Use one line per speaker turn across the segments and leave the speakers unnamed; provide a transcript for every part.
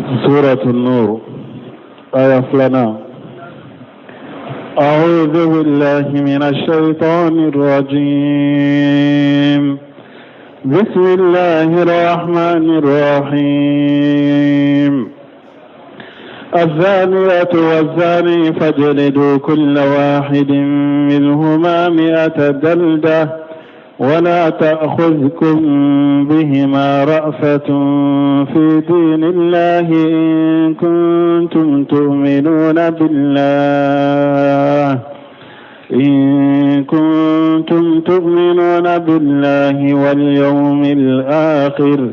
سورة النور آية فلنا. أعوذ بالله من الشيطان الرجيم. بسم الله الرحمن الرحيم. الزانية والزاني فاجلدوا كل واحد منهما 100 جلدة ولا تأخذكم بهما رأفة في دين الله إن كنتم تؤمنون بالله واليوم الآخر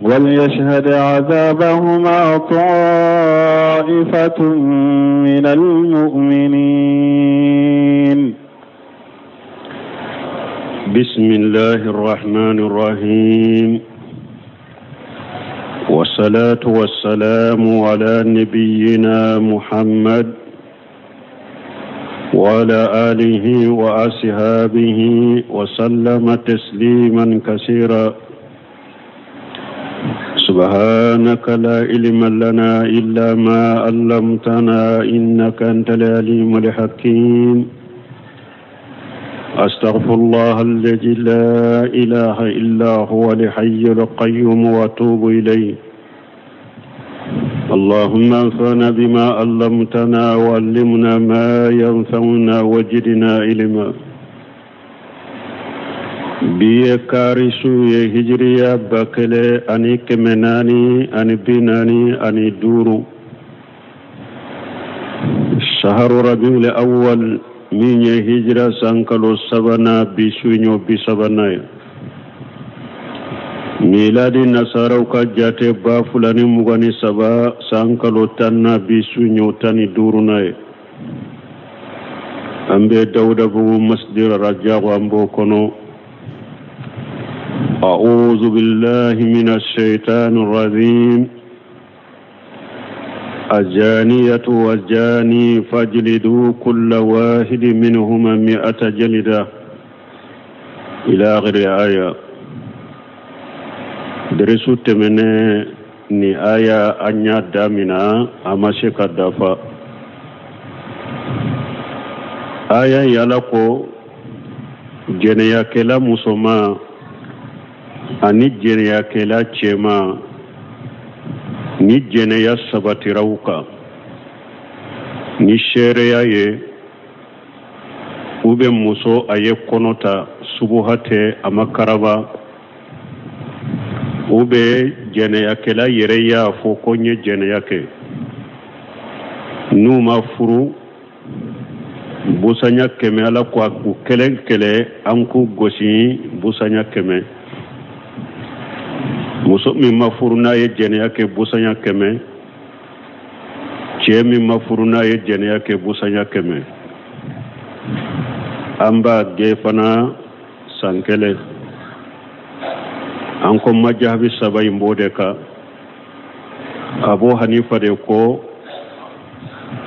وليشهد عذابهما طائفة من المؤمنين.
بسم الله الرحمن الرحيم، والصلاة والسلام على نبينا محمد وعلى آله وأصحابه وسلم تسليما كثيرا. سبحانك لا علم لنا إلا ما علمتنا إنك أنت العليم الحكيم. أستغفر الله الذي لا إله إلا هو الحي القيوم وأتوب إليه. اللهم انفعنا بما علمتنا وعلمنا ما ينفعنا وزدنا علما. بيكارسو هجريا بكله أني كمناني أني بناني أني دورو. شهر ربيع الأول من هجرة سانكالو سبنا بسوينيو بسبنا. ميلاد نصارى وكجاتي بافلاني مغاني سبا سانكالو تانا بسوينيو تاني دورنا. أمبي داود أبو مسجد رجاء وأمبو كونو. أعوذ بالله من الشيطان الرجيم. الزانية والزاني فاجلدوا كل واحد منهما 100 جلدة إلى آخر آية. درسوا تمنى ni aya anya damina amasheka dafa. Aya yalako jeneya kela musoma ani jeneya kela chema ni jeneya sabatirauka ni shereya ye ube muso aye konota subuhate amakaraba ube jeneya kela yereya fokonye jeneya ke numa furu busanya keme ala kwa kele anku gosi busanya keme muso mi mafuruna ye jeneya ke busanya keme che mi mafuruna ye jeneya ke busanya keme amba gefana sankele anko majhabi sabai mbode ka Abu Hanifa de ko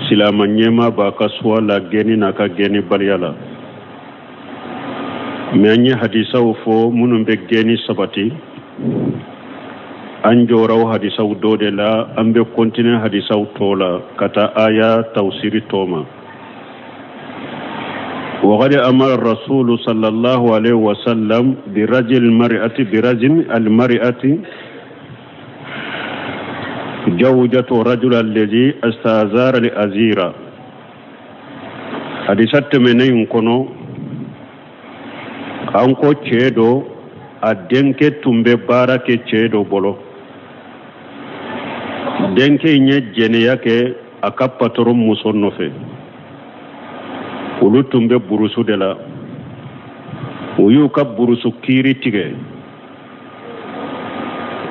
silama nyema ba kaswa la geni naka geni balyala menye hadisa ufo munum be geni sabati anjoraw hadisa dode la ambe kontine hadisa tola kata aya tawsiri toma وقد أمر الرسول صلى الله عليه وسلم برجل المرأة جوجة رجل الذي استازار لأزيرا حديثت منين كنو أنكو تشيدو أدنك تنبي بارك تشيدو بولو دنك ينجنيك أكبتر مصنفه ulu tumbe burusu de la uyu ka burusu kiri tige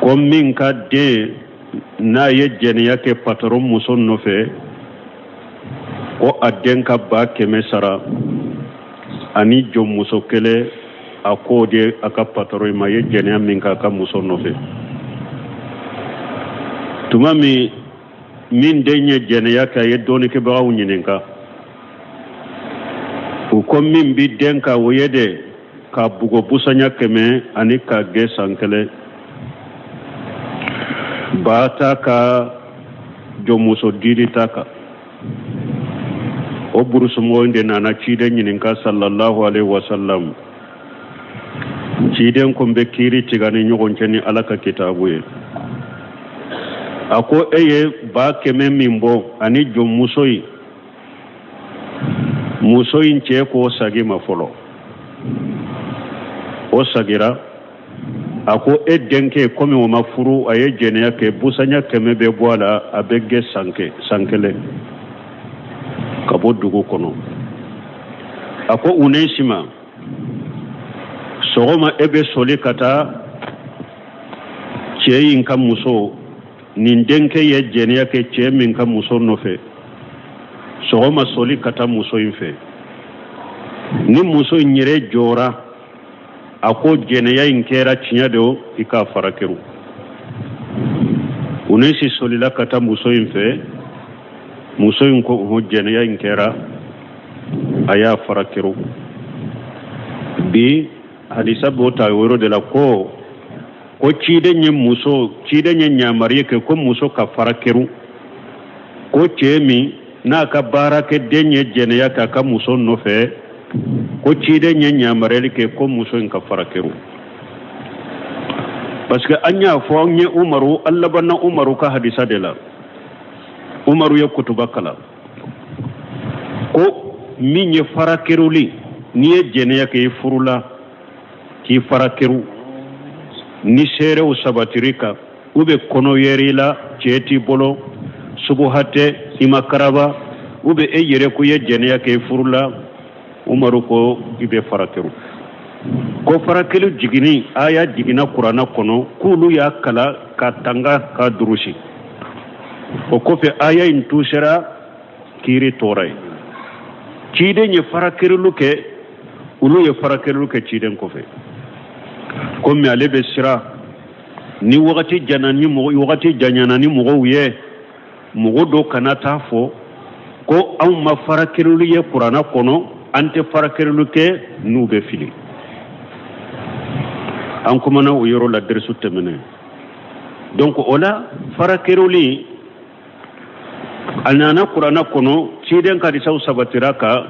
kom min ka de na ye jeniya ke patron muson no fe ko adden ka ba keme sara ani jom muso kele akode aka patron ma ye jeniya min ka muson no fe tumami min denye jeniya ka ye doni ke ba wunyinenka ko min bi denka woyede ka bugo busanya keme ani ka ge sankele bata ka jomuso didi taka o burusumo inde nana cide ñininka sallallahu alaihi wasallam ciden ko be kiri tigani ñogonceni ala ka kitabu ye ako eye ba keme min bo ani jomusoyi musoyin ce ko sagima folo o sagira ako e denke komi o mafuru aye jeneya ke busanya keme be boala abegge sankele kabo dugu kono ako unesima sogoma ebe soli kata ceyin kam muso nin denke ye jeneya ke ce min kam muso nofe sogoma soli kata muso yin fe ni muso nyire jora ako jeneya in kera cinya do ika farakeru unesi soli la kata muso yin fe muso yin ko ho jeneya in kera aya farakeru bi hadisa bota woro de la ko cide nye muso cide nye nyamariye ke ko muso ka farakeru ko cemi na ka barake denye jeneya ka muso nofe ko cide nye nyamareli ke ko muso in ka farakeru parce que anya fo nye umaru alla banna umaru ka hadisa de la umaru ya kutuba kala ko minye farakeruli niye jeneya ke furula ki farakeru ni sere o sabatirika ube kono yerila ceti bolo subuhate imakaraba ube e yere ku ye jeneya ke furula umaru ko ibe farakeru ko farakelu jigini aya jigina qur'ana kono kulu ya kala ka tanga ka durusi o ko fe aya in tusera kiri toray cide nye farakelu luke ulu ye farakelu luke ciden ko fe comme ale be sira ni wakati janani mo wiye mo do kanata fo ko aw ma farakeru ye qur'ana kono ante farakeru ke nu be fili an kuma na uyoro la dersu temene donc ola farakeru li anana qur'ana kono ciden ka disaw sabatiraka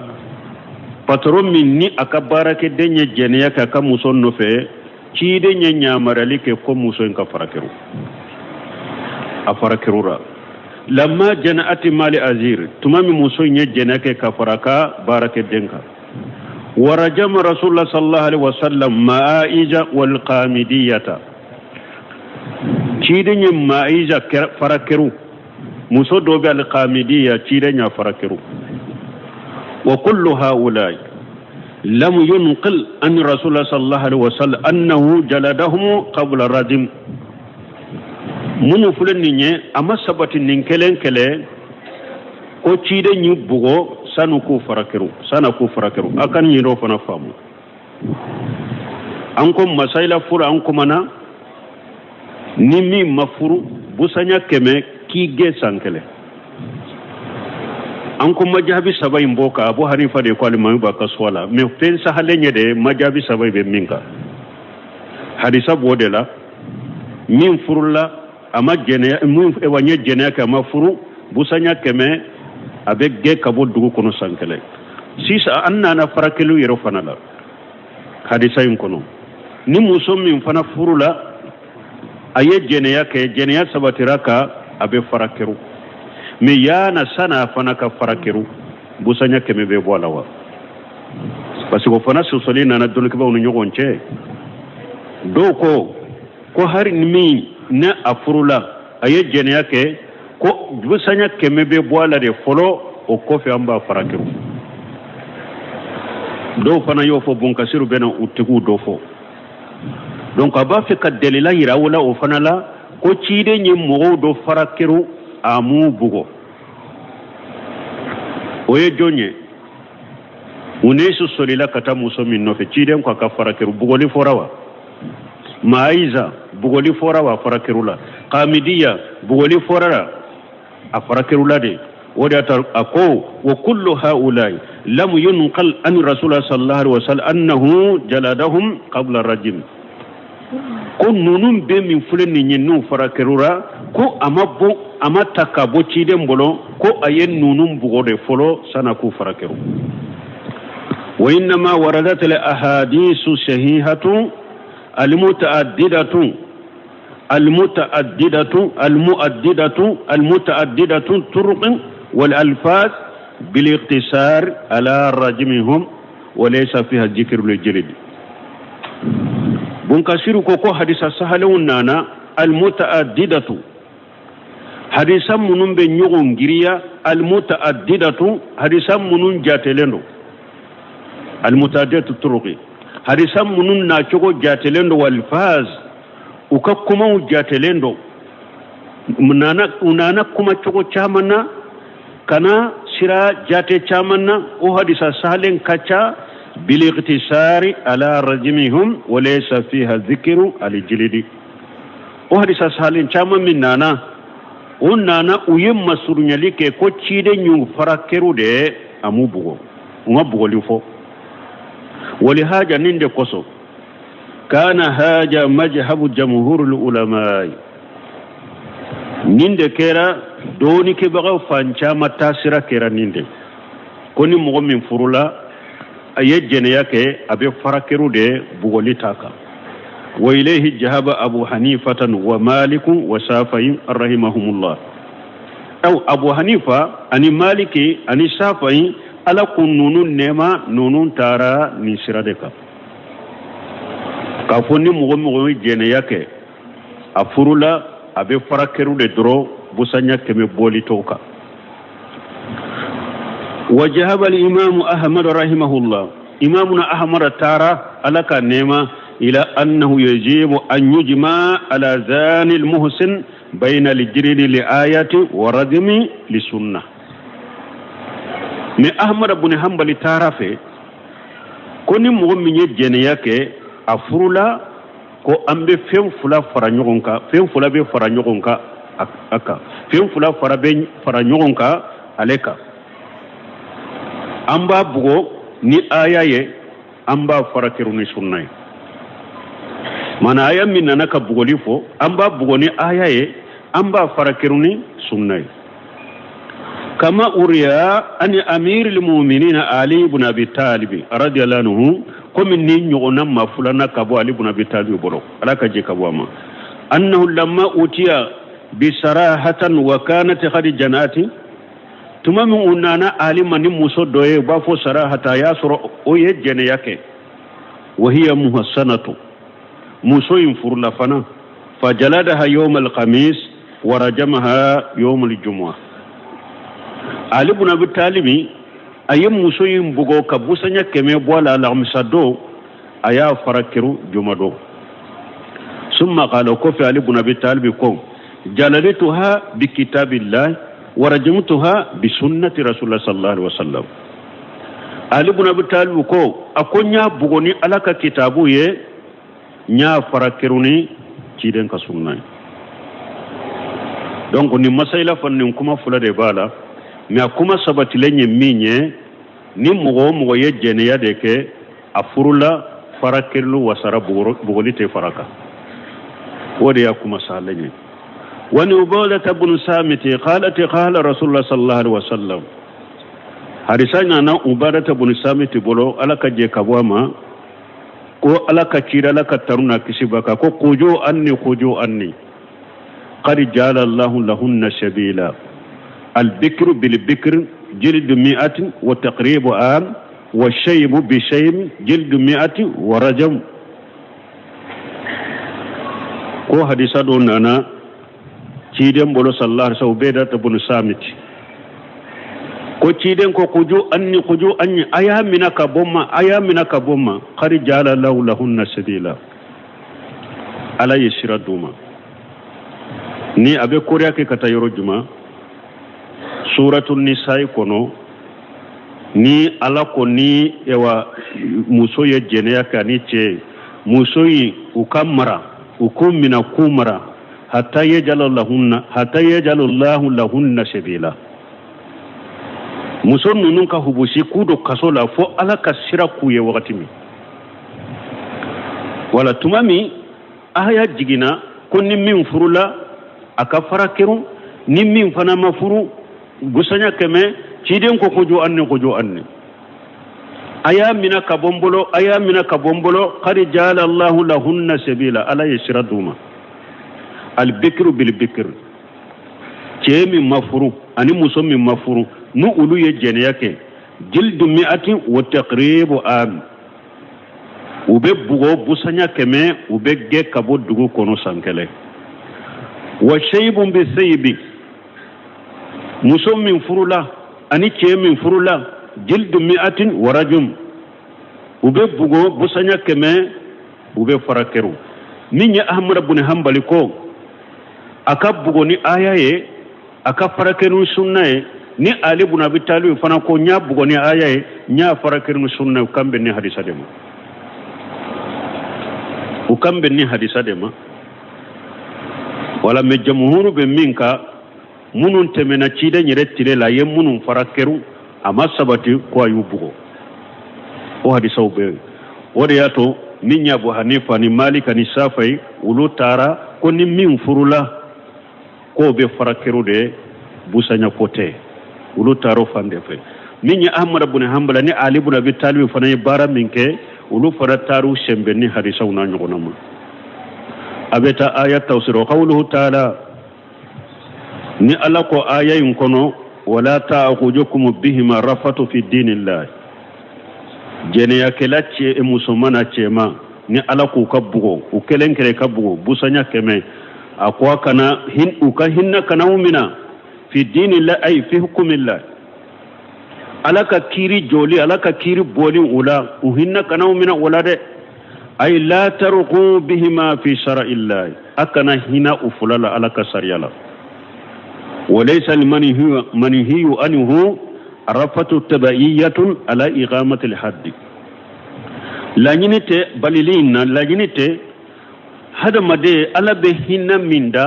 patron min ni akabarake denye jeneya ka muso no fe cide nye nyamarali ke ko muso en ka farakeru a farakerura lamma jana'ati mali azir tumami muso nye jenake ka faraka barake denka warajama rasulullah sallallahu alaihi wasallam ma'ija wal qamidiyata cide nye ma'ija farakeru muso dobe al qamidiya cide nya farakeru wa kullu haula'i لم ينقل أن رسول الله صلى الله عليه وسلم أنه جلدهم قبل الرجم من فلنيني أما سبت نينكلن كله كوتشيد نيبوغو سانكو فركرو أكن يرو فنا فامو أنكم مسائل فور أنكم أنا نمي مفرو بوسانيا كمه كيجي سانكله an ko majabi sabai mboka abu hanifa de ko alimamu ba kaswala me fen sahalenye de majabi sabai be minka hadisa bodela min furulla ama jene mun e wanye jene ka ma furu busanya keme avec ge kabo dugu kono sankele sisa anna na farakelu yero fanala hadisa yin kono ni muso min fana furula aye jene yake jene ya sabatiraka abe farakeru mi yana sana fana ka farakeru busanya keme be bola wa parce que fana sosoli na dol ke ba wonu nyogonche doko ko har mi na afurula aye jene yake ko busanya keme be bola de folo o ko fe amba farakeru do fana yo fo bon kasiru bena utigu do fo donc aba fe ka delila yira wala o fana la ko ciide nyem mo do farakeru amu bugo oye jonye unesu solila kata muso min no fe ciide ko ka farakeru bugo li forawa maiza bugo li forawa farakeru la qamidiya bugo li forara a farakeru la de ودات أكو وكل هؤلاء لم ينقل أن رسول الله صلى الله عليه وسلم أنه جلدهم قبل الرجم كن نون بين من فلن ينو فركرورا ko ama taka bo ciden bolo ko ayen nunum bugode folo sana ku farakeru wa innama waradat al ahadithu sahihatu المتعددة طرق والألفاظ بالاقتصار على رجمهم وليس فيها ذكر للجلد بنكسر كوكو حديث سهلون نانا المتعددة حديث منون بنيوغن جريا المتعددة حديث منون جاتلندو المتعددة الطرق حديث منون ناچوغو جاتلندو والفاظ ukakuma ujatelendo unana kuma choko chamana kana sira jate chamana o hadisa sahlen kacha bil iqtisari ala rajmihum wa laysa fiha dhikru al jilidi o hadisa sahlen chama minana unana uyem masurunyalike ko chide nyu farakeru de amubugo ngabugo lifo wali haja ninde koso كان هذا مذهب جمهور العلماء نيند كيرا دوني كبغا فانچا متاسرا كيرا نيند كوني مغمن فرولا ايجن ياكي ابي فراكرو دي بوغولي تاكا وإليه ذهب أبو حنيفة ومالك وشافعي رحمهم الله أو أبو حنيفة أني مالكي أني شافعي على كنون نما نون تارا نسرا دكا kafoni mugo jene yake afurula abe farakeru de dro busanya keme boli toka وجهب الإمام أحمد رحمه الله إمامنا أحمد تارا ألك نيما إلى أنه يجب أن يجمع على ذان المحسن بين الجريد لآية وردم لسنة من أحمد بن حنبل تارا في كوني مغمي جنياك أفرلا كو أمبي فيم فلا فرانيونكا فيم فلا بي فرانيونكا أكا فيم فلا فرانيونكا عليك أمبا بغو ni aya ye amba farakiru ni sunna ye mana aya min naka bugoli fo amba bugoni aya ye amba farakiru ni sunna ye kama uriya ani amir al mu'minin ali ibn abi talib radiyallahu anhu komi ni nyogona mafulana kabo ali ibn abi talib boro alaka je kabo ma annahu lamma utiya bi sarahatan wa kanat khadijanati tuma min unana alima ni muso doye ba fo sarahata ya sura o ye jene yake wa hiya muhassanatu muso infurla fana fajaladaha yawm al-khamis wa rajamaha yawm al-jumu'ah ali ibn abi talib ayem muso yimbugo kabusanya keme bola al-khamsado aya farakiru jumado summa qala ko fi ali ibn abi talib ko jalalatuha bi kitabillah ورجمتها بسنة رسول الله صلى الله عليه وسلم علي بن أبي طالب كو أكونيا بغوني على كتابو يه نيا فراكروني تيدن كسنة donc ni masaila fannin kuma fula de bala mi akuma sabati lenye minye ni mugo ye jene ya deke afurula farakirlu wasara bugoli te faraka wode yakuma salenye وأن عبادة بن سامت قالت قال رسول الله صلى الله عليه وسلم حرسان أنا عبادة بن سامت بلو ألك جيكابواما كو ألك تشير ألك ترونا كسبك كو كوجو أني قد جعل الله لهن سبيلا البكر بالبكر جلد 100 وتقريب عام والشيب بشيب جلد 100 ورجم كو حديثا دون أنا ciden bolo sallallahu alaihi wasallam beda ta bunu samiti ko ciden ko kuju anni aya minaka bomma qad jala lahu lahunna sabila ala yashraduma ni abe koriya ke kata yoro juma suratul nisa kono ni ala ko ni ewa muso ye jene yakani che muso yi ukamara ukumina kumara حتى يجعل الله لهن سبيلا muson nunun ka hubusi kudo kasola fo ala ka sira kuye wakati mi wala tumami aya jigina konni min furula aka farakeru nimmin fana mafuru busanya keme ciden ko kojo anne aya mina kabombolo qad jala Allahu lahunna sabila ala yashraduma al bikru bil bikr cemi mafuru ani musomi mafuru nu ulu ye jene yake jildu mi'atin wa taqribu am ube bugo busanya keme ube ge kabo dugu kono sankele wa shaybun bi saybi musomi furula ani cemi furula jildu mi'atin wa rajum ube bugo busanya keme ube farakeru minya ahmad ibn hanbali ko aka bugo ni ayaye aka farakeru sunnaye ni ali ibn abi talib fana ko nya bugo ni ayaye nya farakeru sunna kambe ni hadisa dema ukambe ni hadisa dema wala me jamhuru be minka munun temena cide nyiretile la yem munun farakeru amma sabati ko ayubugo o hadisa ube wode yato ninya Abu Hanifa ni Malika ni Safai ulu tara ko ni min furula ko be farakeru de busanya kote ulu taro fande fe ninya Ahmad ibn Hanbal ni Ali ibn Abi Talib fana bara minke ulu fara taru shembe ni hadisa una nyonama abeta ayat tawsir qawluhu ta'ala ni alako ayayin kono wala ta'khujukum bihima rafatu fi dinillah jene ya kelache e musomana chema ni alako kabugo ukelenkere kabugo busanya keme akwa kana hinna kana umina fi dinillah ay fi hukmillah alaka kiri joli alaka kiri boli ula uhinna kana umina wala de ay la tarqu bihima fi shara'illah akana hina ufulala alaka sariyala وليس المنهي عنه رفة تبعية على إقامة الحد لانينته بليلين لانينته هذا مدى على بهنا مندا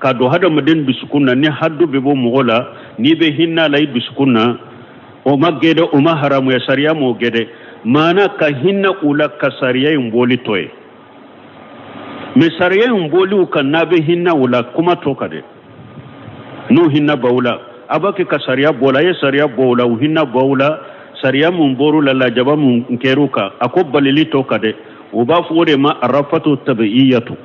كادو هذا مدين بسكونا ني حدو ببو مغولا ني بهنا لاي بسكونا وما جده وما حرام يا شريعة مو جده مانا كهنا أولا كسريعة يمبولي توي مسريعة يمبولي وكنا بهنا أولا كما توكده no hinna bawla abake ka sariya bola ye sariya bawla u hinna bawla sariya mun boru la jaba mun keruka ako balili to kade u ba fode ma arafatu tabiiyatu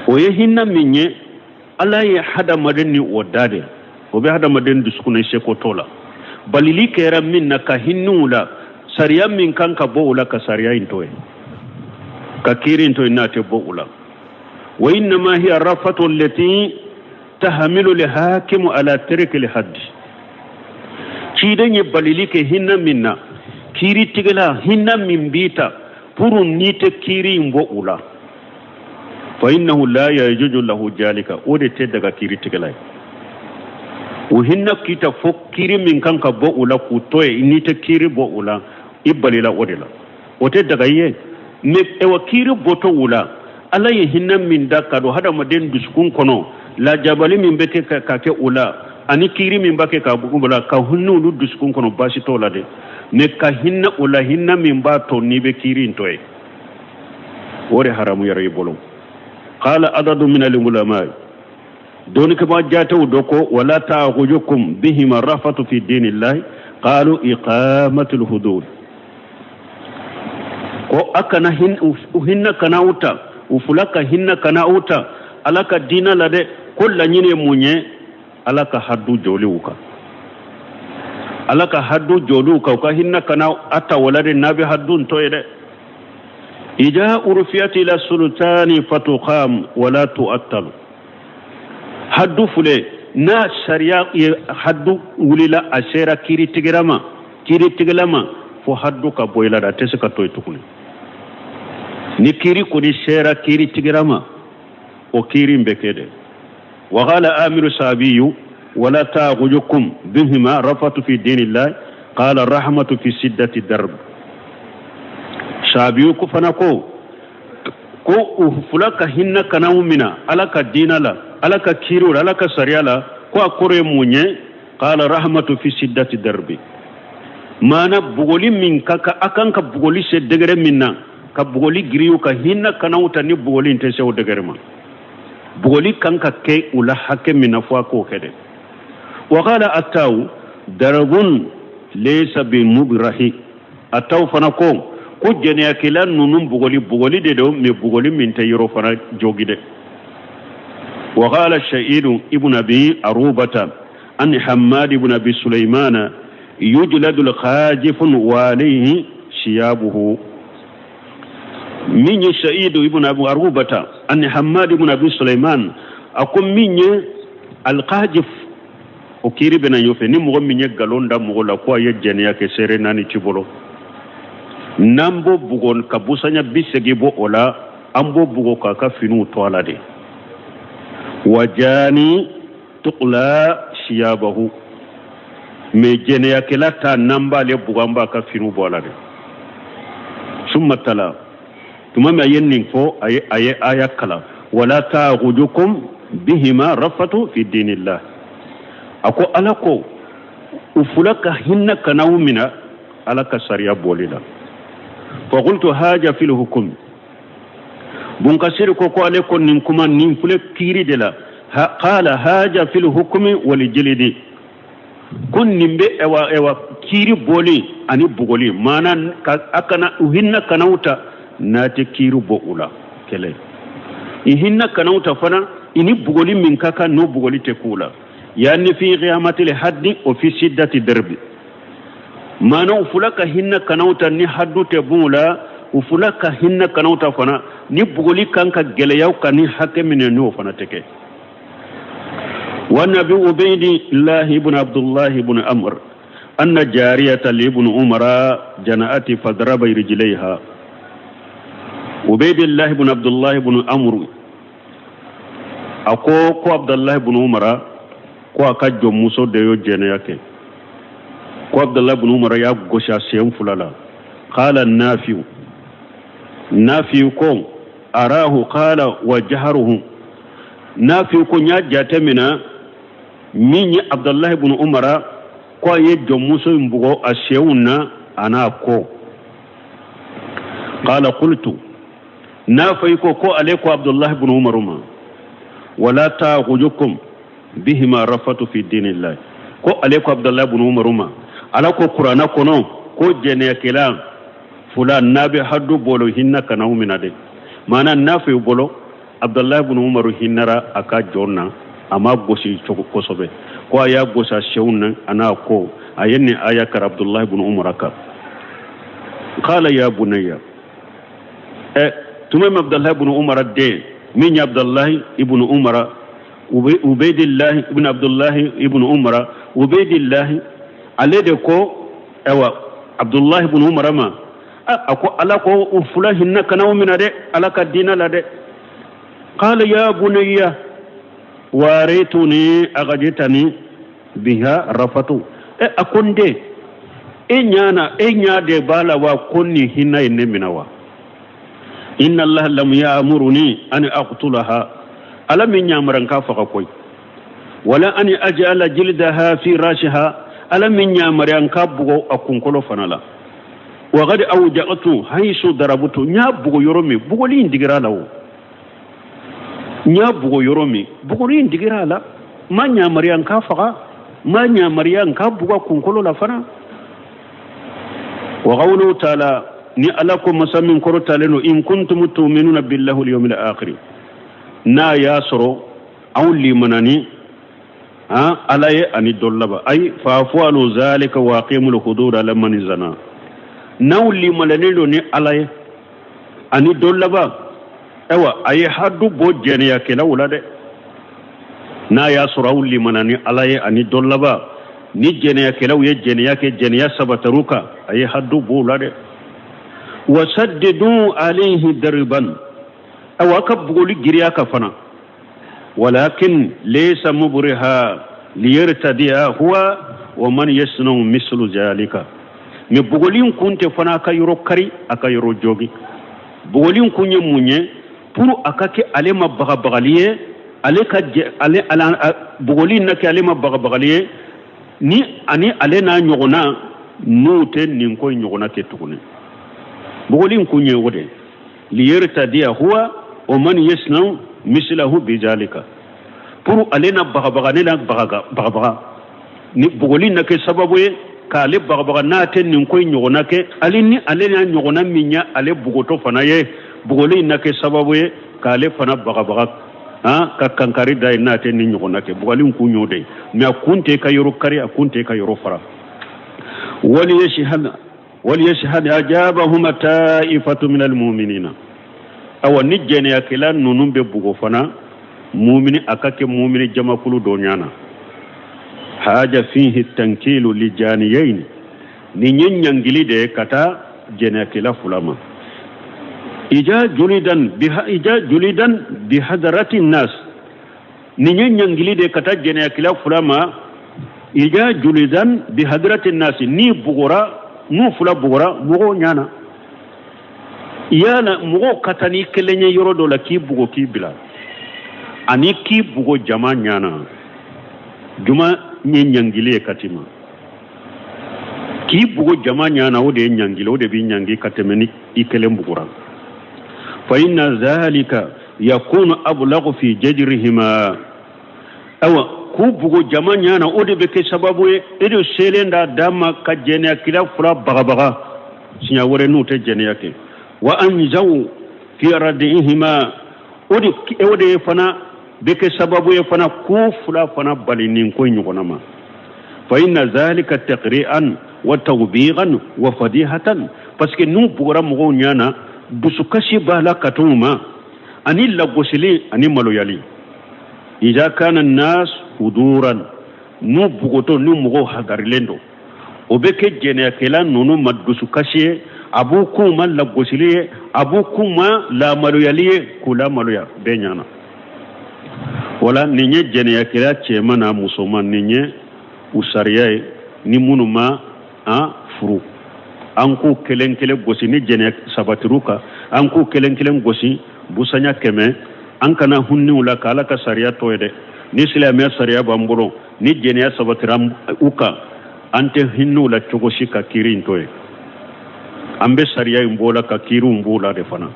o ye hinna minye ala ye hada madenni wodade o be hada maden duskuna sheko tola balili kera minna ka hinnula sariya min kanka bawla ka sariya intoe ka kirin to inate bawla wa inna ma hiya arafatu allati تحمل الحاكم على ترك الحد كيدني باليلك هنا منا كيري تغلا هنا من بيتا pour نيت كيري مبولا فإنه لا يجوز له ذلك ودي تدغا كيري تغلا وهنا كيتا فوق كيري من كان كبولا كوتوي نيت كيري بولا إباليلا ودلا وتدغا يه مي اوا كيري بوتو ولا ala ye hinna min da kado hada maden duskun kono la jabali min beke ka ke ula ani kiri min bake ka bugula ka hunnu lu duskun kono basi to la de ne ka hinna ula hinna min ba to ni be kiri ntoy wore haramu yare bolon qala adadu min al ulama don ka ba jata doko wala ta'khujukum bihima rafatu fi dinillah qalu iqamatu al hudud ko akana hinna kana uta ufulaka hinna kana uta alaka dina lade kulla nyine munye alaka haddu joliuka alaka haddu joluka ka hinna kana ata walade nabi haddun toyde ija urfiyat ila sultani fatuqam wala tu'attal haddu fule na sharia haddu wulila ashera kiri tigilama fo haddu ka boyla da tesika toy tukuni ni kiri kuni shera kiri tigirama o kiri mbekede wa qala amiru sabiyu wala ta'khujukum bihima rafatu fi dinillah qala rahmatu fi siddati darb sabiyu ku fanako ko fulaka hinna kana mu'mina alaka dinala alaka kiru alaka sariyala ko akore munye qala rahmatu fi siddati darbi mana bugoli min kaka akanka bugoli se degere minna ka bugoli giriyu ka hinna kana uta ni bugoli inte sew degerema bugoli kanka ke ula hakke minafwa ko kede wa qala ataw darabun laysa bi mubrahi ataw fana ko jene akilan nunum bugoli de do me bugoli min tayiro fana jogide wa qala sha'id ibn abi arubata an hammad ibn abi sulaiman yujladu al-khajif wa alayhi shiyabuhu min sha'id ibn abi arubata an hammad ibn abi sulaiman akum min al-khajif o kiri bena yofe ni mo min galonda mo la ko ye jene yake sere nani tibolo nambo bugon kabusanya bisegi bo ola ambo bugo kaka finu to alade wajani tuqla shiyabahu me jene yakelata namba le bugamba ka finu bo alade summa tala tumama yenning fo aye ayakala wala ta'khudukum bihima rafatu fi dinillah ako alako ufulaka hinna kanawmina alaka sariya bolila فقلت هاجة في الحكم بنكسر كوكو عليكم ننكما ننفل كيري دلا قال هاجة في الحكم والجلد كن نمبي اوا كيري بولي اني بغولي مانا اكنا وهن كنوتا ناتي كيري بولا كله يهن كنوتا فنا اني بغولي من كاكا نو بغولي تكولا يعني في قيامة الحد وفي شدة الدرب mana ufulaka hinna kanauta ni haddu te bula ufulaka hinna kanauta fana ni bugoli kanka gele yaw kani hakke mine no fana teke wa nabi ubaydillah ibn abdullah ibn amr anna jariyata ibn umara janaati fadraba rijlaiha ubaydillah ibn abdullah ibn amr ako ko abdullah ibn umara ko akajjo muso de yo jene yake ko abdullah ibn umar ya gosha sayan fulala qala nafi ko arahu qala wa jaharuhu nafi ko nya jatamina minni abdullah ibn umar ko ye jomuso mbugo asheuna ana ko qala qultu nafi ko alayku abdullah ibn umar ma wala ta'khudukum bihima rafatu fi dinillah ko alayku abdullah ibn umar ma alako qur'ana kono ko jene kila fulan nabi haddu bolo hinna kana umina de mana nafi bolo abdullah ibn umar hinnara aka jonna ama gosi choko kosobe ko aya gosa shewna ana ko ayenni aya kar abdullah ibn umar ka qala ya bunayya tumam abdullah ibn umar de min abdullah ibn umar ubaydillah ibn abdullah ibn umar ubaydillah alede ko ewa abdullah ibn umar ma ako alako ufulahi nakana umina de alaka dina la de qala ya bunayya warituni agajitani biha rafatu akonde enya de bala wa konni hinna inne minawa inna allah lam ya'muruni an aqtulaha alam ya'muran ka faqa koy wala an aj'ala jildaha fi rashiha alam ya'mari an ka bugo akunkolo fanala wa gad awja'tu haythu darabtu nya bugo yoromi bugo li ndigira lawo nya bugo yoromi bugo li ndigira la ma nya mariyan ka faqa ma nya mariyan ka bugo akunkolo la fana wa qawlu ta'ala ni alakum masamin kortaleno in kuntum tu'minuna billahi wal yawmil akhir na yasro aw limanani alaye ani dollaba ay fa fa'alu zalika wa aqimul hudud lamman zana naw limanani ni alaye ani dollaba ewa ay haddu bo jene yake lawla de na yasro aw limanani alaye ani dollaba ni jene yake law ye jene yake jene ya sabataruka ay haddu bo la de وسددوا عليه دربا او اكبغوا لجريا كفنا ولكن ليس مبرها ليرتديها هو ومن يسنو مثل ذلك مبغولين كنت فنا كايرو كاري اكايرو جوغي بغولين كوني مونيه pour akake alema bagabagaliye aleka ale ala bugolin nake alema bagabagaliye ni ani alena nyogona nute ninko nyogona ketukune bugolin kunye wode liyertadiya huwa wa man yasna mislahu bijalika pour alena bagabaga ne la bagabaga ni bugoli na ke sababu ye ka ale bagabaga na ten nin koy nyogona ke alini alena nyogona minya ale bugoto fana ye bugoli na ke sababu ye ka ale fana bagabaga ka kankari da na ten nin nyogona ke bugoli ku nyode me akunte ka yoro kari akunte ka yoro fara وليشهد أجابهم طائفة من المؤمنين أو نجني أكلا ننم ببغفنا مؤمن أكاك مؤمن جمع كل دنيانا حاجة فيه التنكيل لجانيين نين ينجلي دي كتا جني أكلا فلما إجا جلدا بحضرة الناس نين ينجلي دي كتا جني أكلا فلما إجا جلدا بحضرة الناس ني بغرا mu fula bugora mugo nyana yana mugo katani kelenye yoro do la ki bugo ki bila ani ki bugo jama nyana juma nyangile katima ki bugo jama nyana o de nyangile o de bi nyangi katemeni ikelem bugora fa inna zalika yakunu ablaghu fi jajrihima awa ku bugo jama nyana o de be ke sababu edo selenda dama ka jene kila fura bagabaga sinya wore no te jene yake wa anjaw fi radihima o de fana be ke sababu fana ku fura fana balinin ko nyugona ma fa inna zalika taqri'an wa tawbigan wa fadihatan parce que nous bugora mo nyana dusukashi bala katuma ani lagosili ani maloyali إذا كان الناس حضورا نو بوغوتو نو مغو حضرلندو وبك جنيا كلا نونو مدسو كاشي ابوكو ما لغوسلي ابوكو ما لا مالويالي كولا مالويا بينانا ولا نيني جنيا كلا تشيمانا مسومان نيني وسارياي ني مونو ما فرو anku kelen gosi ni jene sabatiruka anku kelen gosi busanya keme an kana hunni wala kala ka sariya toyde ni silamiya sariya bamburo ni jeniya sabatiram uka ante hinnu la chogoshi ka kirin toy ambe sariya imbola ka kiru mbola de fana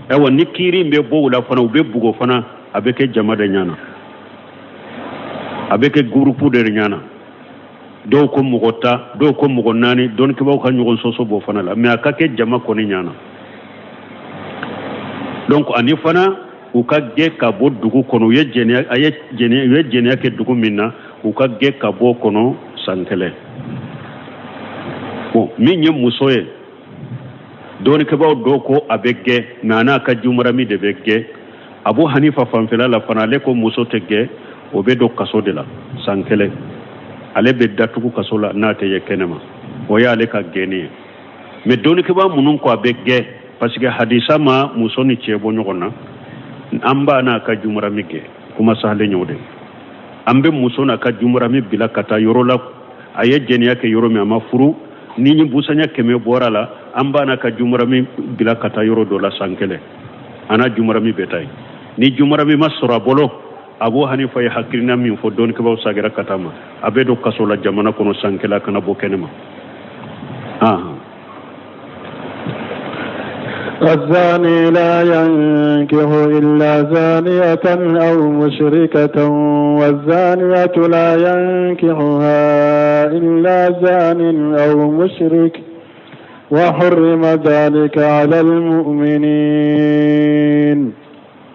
ewa ni kiri mbe bola fana ube bugo fana abeke jamade nyana abeke grupu de nyana do ko mugota do ko mugonani don ke baw ka nyugon soso bo fana la me akake jama ko ni nyana donc ani fana uka ge ka bo dugu kono ye jene ke dugu minna uka ge ka bo kono sankele bon minye musoye don ke baw do ko abegge nana ka jumra mi de begge Abu Hanifa fanfela la fana le ko muso tegge o be do kaso de la sankele ale be datugu kaso la nate ye kenema o ya le ka geni me don ke ba munun ko abegge parce que hadisa ma muso ni chebo nyogona amba na ka jumra mige kuma sahle nyode ambe muso na ka jumra mi bila kata yoro la aye jeniya ke yoro mi ama furu ni nyi busanya keme borala amba na ka jumra mi bila kata yoro do la sankele ana jumra mi betay ni jumra mi masura bolo Abu Hanifa ya hakirina mi fo don ke baw sagira katama abedo kasola jamana kono sankela kana bo kenema
الزاني لا ينكح إلا زانية أو مشركة والزانية لا ينكحها إلا زان أو مشرك وحرم ذلك على المؤمنين.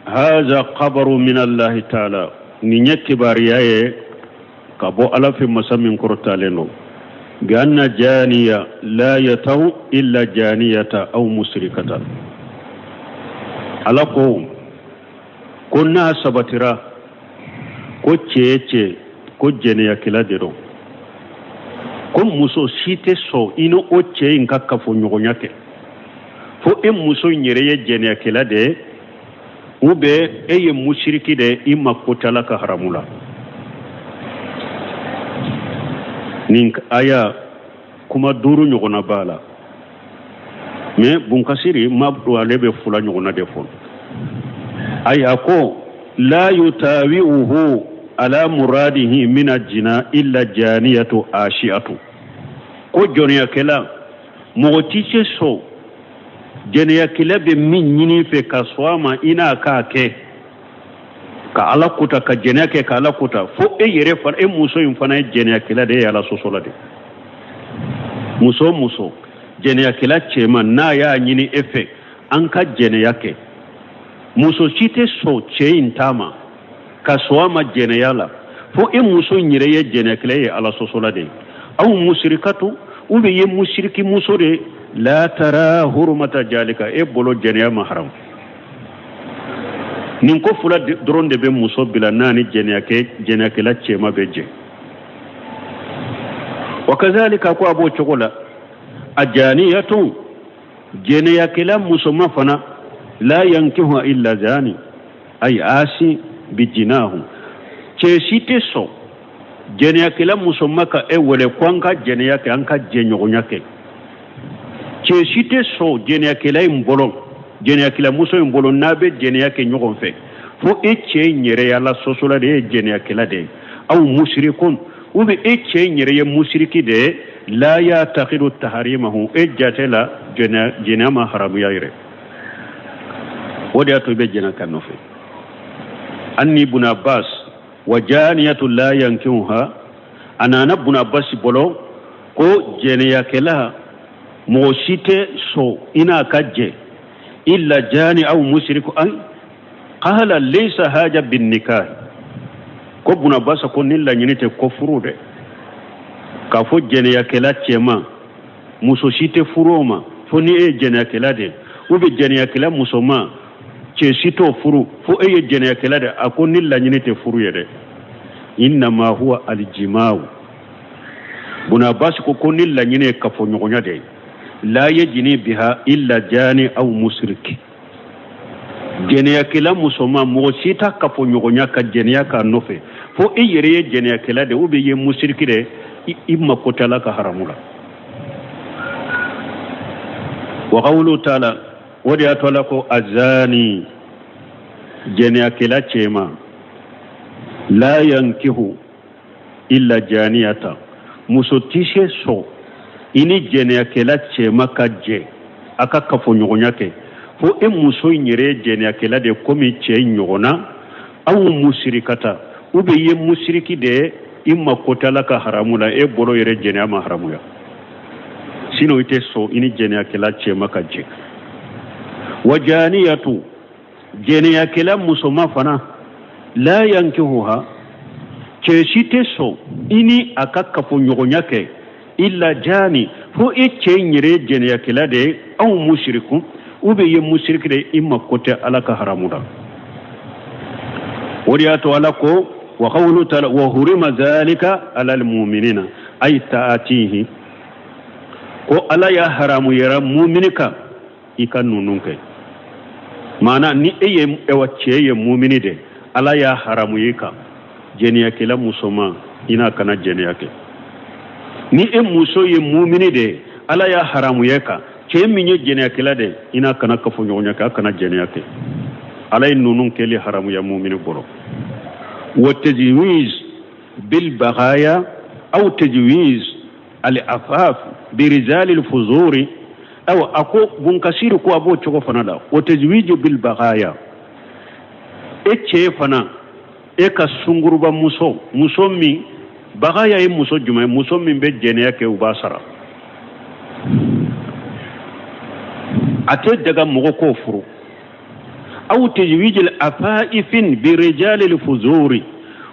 هذا خبر من الله تعالى نينيك بارياي كابو ألف مسامين كورتالينو بأن جانية لا يتو إلا جانية أو مشركة ألاكو كنا سبترا كو تشيتشي كو جانية كلا ديرو كم مسو سيتي سو إنو أو تشي إنكا كفو نيغونياكي فو إم مسو نيري جانية كلا دي ube eye mushriki de imma kotala ka haramula nink aya kuma duru nyogona bala me bunkasiri mabdu alebe fula nyogona defon aya ko la yutawihu ala muradihi min ajna illa janiyatu ashiatu ko joniya kala motiche so jeniya kila be min nyini fe kaswama ina ka ke ka ala kuta ka jɛnɛya kɛ ka ala kuta fo e yɛrɛ fana e muso in fana ye jɛnɛyakɛla de ye ala sosola de muso jɛnɛyakɛla cɛman n'a y'a ɲini e fɛ an ka jɛnɛya kɛ muso si tɛ sɔn cɛ in ta ma ka sɔn a ma jɛnɛya la fo e muso in yɛrɛ ye jɛnɛyakɛla ye ala sosola de aw musirikatu ou bien ye musiriki muso de la tara hurmata jalika e bolo jɛnɛya ma haram nin ko fula dɔrɔn de bɛ muso bila n'a ni jɛnɛyakɛla cɛma bɛ jɛ wa kazalika ko a b'o cogo la a janiyatun jɛnɛyakɛla musoma fana la yankihu illa zani ay asi bi jinahu cɛ si tɛ sɔn jɛnɛyakɛla musoma ka e wele ko an ka jɛnɛya kɛ an ka jɛɲɔgɔnya kɛ cɛ si tɛ sɔn jɛnɛyakɛla in bolo jɛnɛyakɛla muso in bolo n'a bɛ jɛnɛya kɛ ɲɔgɔn fɛ fo e cɛ in yɛrɛ yala sosola de ye jɛnɛyakɛla de ye aw musirikun ou bien e cɛ in yɛrɛ ye musiriki de ye la ya taqidu taharimahu e jate la jɛnɛya ma haramuya yɛrɛ o de y'a to i bɛ jɛnɛ kan nɔfɛ anni ibn abbas wa janiyatu la yankihuha anana ibn abbas bolo ko jɛnɛyakɛla mɔgɔ si tɛ sɔn ina ka jɛ illa jani aw mushriku ay qala laysa haja bin nikah ko ibn abbas ko ni laɲini tɛ ko furu dɛ k'a fɔ jɛnɛyakɛla cɛman muso si tɛ furu o ma fo ni e ye jɛnɛyakɛla de ou bien jɛnɛyakɛla musoman cɛ si t'o furu fo e ye jɛnɛyakɛla de a ko ni laɲini tɛ furu ye dɛ innama huwa aljimaw ibn abbas ko ni laɲini ye kafoɲɔgɔnya de la yajini biha illa jani aw musrik jɛnɛyakɛla musoman mɔgɔ si t'a kafoɲɔgɔnya ka jɛnɛya k'a nɔfɛ fo e yɛrɛ ye jɛnɛyakɛla de ou bien i ye musiriki de i mako tɛ ala ka haramu la wa qawlu ta'ala o de y'a to ala ko azani jɛnɛyakɛla cɛman la yankihu illa janiyata muso tɛ se sɔn i ni jɛnɛyakɛla cɛman ka jɛ a ka kafoɲɔgɔnya kɛ fo e muso in yɛrɛ ye jɛnɛyakɛla de komi cɛ in ɲɔgɔnna aw musirikata ou bien i ye musiriki de i mako tɛ ala ka haramu la e bolo yɛrɛ jɛnɛya ma haramuya sinon i tɛ sɔn i ni jɛnɛyakɛla cɛman ka jɛ wa janiyatu jɛnɛyakɛla musoman fana la yankihuha cɛ si tɛ sɔn i ni a ka kafoɲɔgɔnya kɛ illa jani fo e cɛ in yɛrɛ ye jɛnɛyakɛla de ye aw musirikun ou bien i ye musiriki de i mako tɛ ala ka haramu la o de y'a to ala ko wa qawlu ta'ala wa hurima dhalika ala almu'minina ay ta'atihi ko ala ya haramu yara mu'mini kan i ka nunun kɛ maana ni e ye cɛ ye mu'mini de ala ya haramu ye kan jɛnɛyakɛla musoman ina kana jɛnɛya kɛ ni e muso ye mu'mini de ala ya haramu ye kan cɛ min ye jɛnɛyakɛla de ina kana kafoɲɔgɔnya kɛ a kana jɛnɛya kɛ ala ye nunun kɛli haramu ya mu'mini bolo والتجويز بالبغايا أو تجويز الأفاف برجال الفزور أو أكو بنكسير كو أبو تشوفو فنادا وتجويز بالبغايا إتشي فنا إكا سنغربا مسو مي بغايا مسو جمع مسو من بيت جنياك وباسرا أتي دغا مغو فرو أو تجويج الأفائف برجال الفزور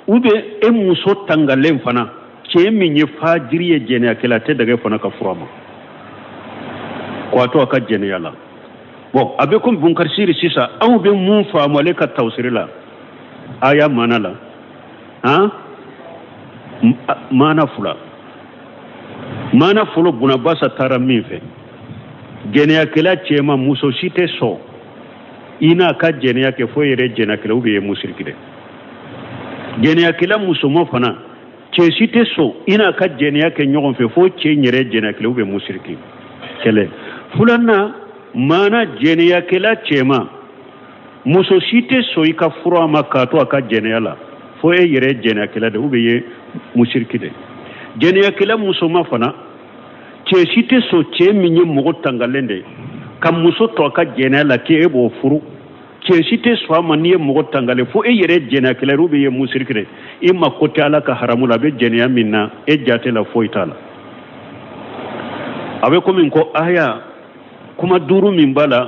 وبه أمسو تنغلين فنا كمين يفاجري جنيا كلا تدغي فنا كفرما كواتو أكا جنيا لا أبيكم بنكرسير سيسا أو بمونفا مالك التوسير لا آية مانا لا مانا فلا بناباسا تارا ميفي جنيا كلا تيما موسو سيتي سو ina ka jɛnɛya kɛ fo yɛrɛ jɛnɛyakɛla ou bien musiriki de jɛnɛyakɛla musoman fana cɛ si tɛ sɔn ina ka jɛnɛya kɛ ɲɔgɔn fɛ fo cɛ in yɛrɛ jɛnɛyakɛla ou bien musiriki kɛlɛ filanan maana jɛnɛyakɛla cɛman muso si tɛ sɔn i ka furu a ma k'a to a ka jɛnɛya la fo e yɛrɛ jɛnɛyakɛla de ou bien ye musiriki de jɛnɛyakɛla musoman fana cɛ si tɛ sɔn cɛ min ye mɔgɔ tangalen de ka muso to ka jɛnɛya la k'e b'o furu cesite swama niye mogo tangale fo e yere jena kila rube ye musirkire imma kote ala ka haramula be jena minna e jate la fo itala abe komin ko aya kuma duru min bala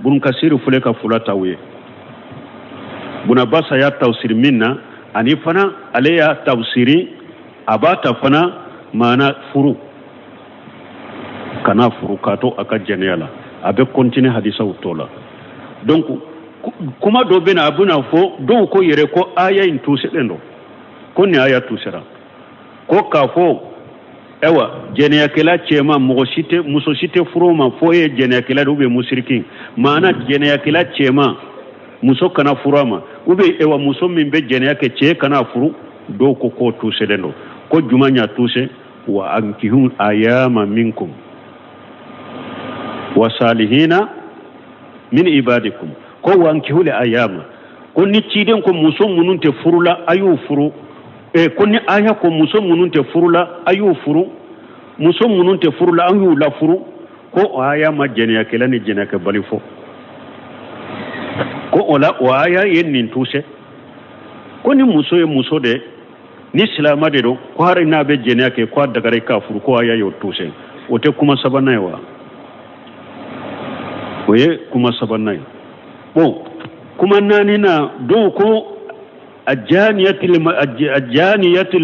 bun kasiri fule ka fulata we buna basa ya tafsir minna ani fana ale ya tafsiri abata fana mana furu kana furu kato aka jeniala abe continue hadisa utola donc kuma do bena abuna fo do ko yere ko aya in tuse dendo ko ni aya tusera ko ka fo ewa jeniya kela chema mogosite musosite furu ma fo ye jeniya kela do be musrikin mana jeniya kela chema muso kana furama ube ewa muso min be jeniya ke che kana furu do ko tuse dendo ko jumanya tuse wa ankihun ayama minkum wa salihina min ibadikum ko wankihul ayama ko ni ciden ko muso munun te furula ayu furu ko ni aya ko muso munun te furula ayu furu muso munun te furula ayu la furu ko aya ma jeniya kala ni jeniya ka balifo ko ola o aya yennin tuse ko ni muso ye muso de ni silama de do ko har na be jeniya ke ko daga re ka furu ko aya yo tuse o te kuma sabana yawa oye kuma sabana bon kuma nani na do ko ajaniyatul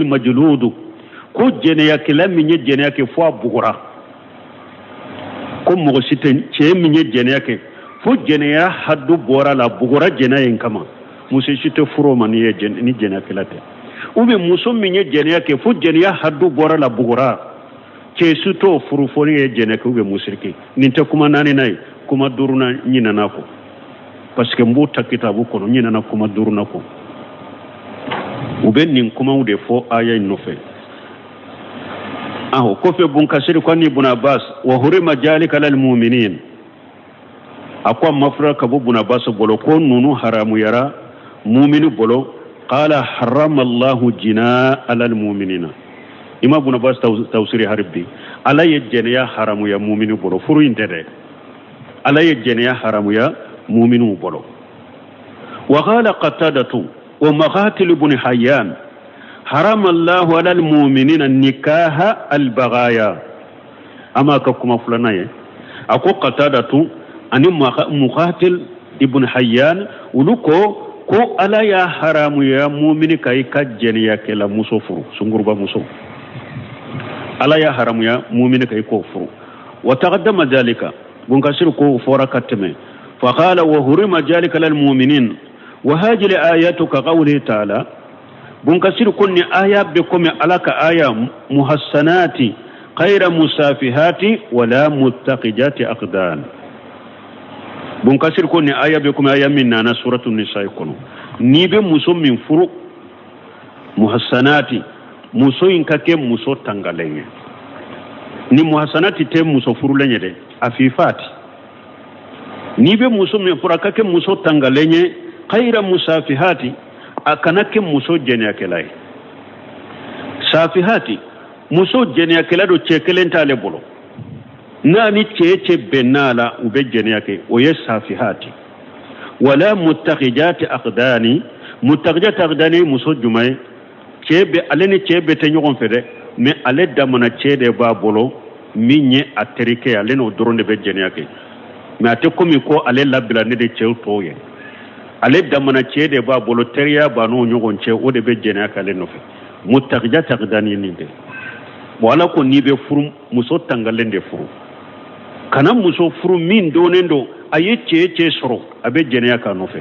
majlud ko jeniya kala minye jeniya ke fo bugura ko mo siten ce minye jeniya ke fo jeniya haddu bora la bugura jeniya kama muso site furo man ye ni jeniya kala te ube muso minye jeniya ke fo jeniya haddu bora la bugura ce suto furu fo ye jeniya ke ube musirki ninte kuma nani nay kuma duruna nyina nako parce que mbuta kitabu kono nyina na kuma duruna ko uben nin kuma ude fo aya nofe aho ko fe bun kasiri ko ni bun abbas wa hurima jalika lil mu'minin akwa mafra ka bun abbas bolo ko nunu haramu yara mu'minu bolo qala harrama allah jina alal mu'minina ima bun abbas tawsiri harbi ala yejene ya haramu ya mu'minu bolo furu intede ala yejene ya haramu ya mu'minu bolo wa qala qatadatu wa maqatil ibn hayyan حرم الله على المؤمنين النكاح البغايا أما كما فلان أكو قتادة أن مقاتل ابن حيان ولكو كو ألا يا حرام يا مؤمن كاي كجنيا كلا مسوفر سنغربا مسو ألا يا حرام يا مؤمن كاي كفر وتقدم ذلك بنكسر كو فوركتم فقال وحرم ذلك للمؤمنين وهذه الآيات كقوله تعالى bunkasir kunni aya be kome alaka aya muhassanati khayra musafihati wala muttaqijati aqdan bunkasir kunni aya be kome aya min nana suratul nisa kono ni be muso min furu muhassanati muso in kake muso tangalenye ni muhassanati te muso furu lenye de afifati ni be muso min fura kake muso tangalenye khayra musafihati akanake muso jeniya kelay safihati muso jeniya kelado chekelenta le bolo nani cheche benala ube jeniya ke oye safihati wala muttaqijati aqdani muttaqijati aqdani muso jumay chebe aleni chebe te nyogon fede mais ale damana chede ba bolo minye aterike aleno doronde be jeniya ke mais ate komi ko ale labila ne de chew toye ale damana cede ba bolo teriya ba no nyogon ce o de be jena kale no fe muttaqija taqdani ni de wala ko ni be furu muso tangalende furu kana muso furu min donendo aye ce soro abe jena ka no fe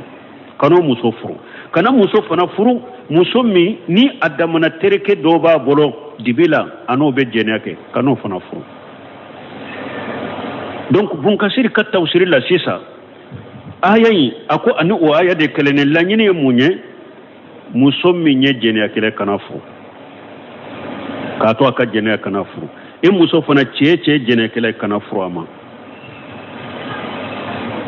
kano muso furu kana muso fana furu muso mi ni adamana tereke do ba bolo dibila ano be jena ke kano fana furu donc bun kasiri ka tawsiri la sisa ayayi ako ani o aya de kelene lanyine munye musommi nye jene akile kanafu kato aka jene kanafu e muso fana cheche jene akile kanafu ama